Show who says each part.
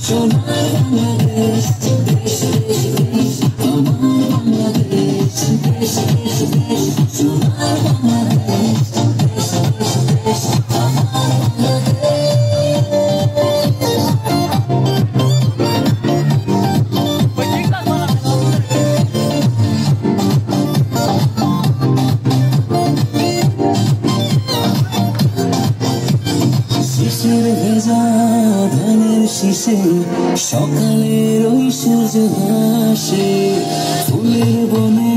Speaker 1: সোনার বাংলাদেশ, দেশ দেশ দেশ আমার বাংলাদেশ, দেশ দেশ দেশ সোনার বাংলাদেশ, দেশ দেশ দেশ আমার বাংলাদেশ। শিশির ভেজা ধানের শীষে সকালের ওই সূর্য হাসে, ফুলের বনে